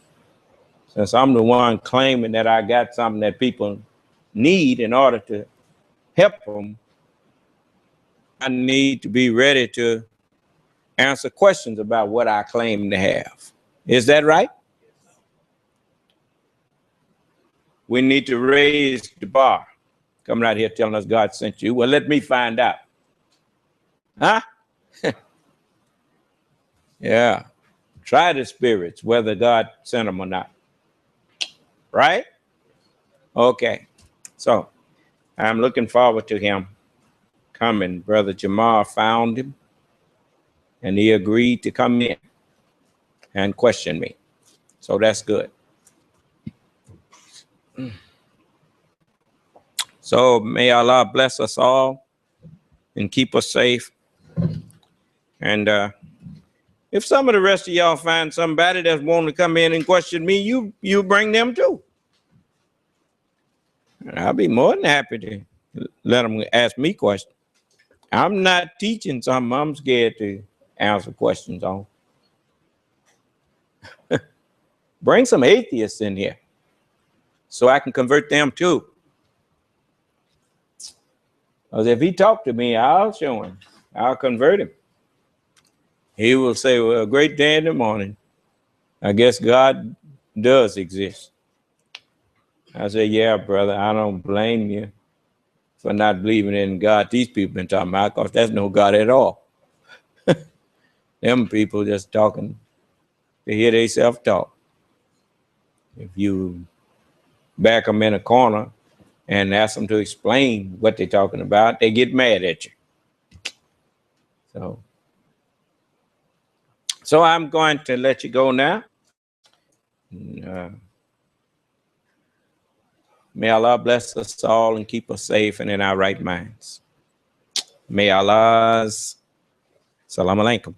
since I'm the one claiming that I got something that people need in order to help them, I need to be ready to answer questions about what I claim to have. Is that right? We need to raise the bar. Coming out here telling us God sent you. Well, let me find out. Huh? Yeah. Try the spirits, whether God sent them or not. Right? Okay. So I'm looking forward to him coming. Brother Jamar found him, and he agreed to come in and question me. So that's good. So may Allah bless us all and keep us safe. And if some of the rest of y'all find somebody that's wanting to come in and question me, you bring them too. And I'll be more than happy to let them ask me questions. I'm not teaching something I'm scared to answer questions on. Bring some atheists in here so I can convert them too. Because if he talked to me, I'll show him. I'll convert him. He will say, well, a great day in the morning. I guess God does exist. I say, yeah, brother, I don't blame you for not believing in God these people been talking about, because that's no God at all. Them people just talking to hear they self-talk. If you back them in a corner and ask them to explain what they're talking about, they get mad at you. So I'm going to let you go now. May Allah bless us all and keep us safe and in our right minds. May Allah's Salam alaikum.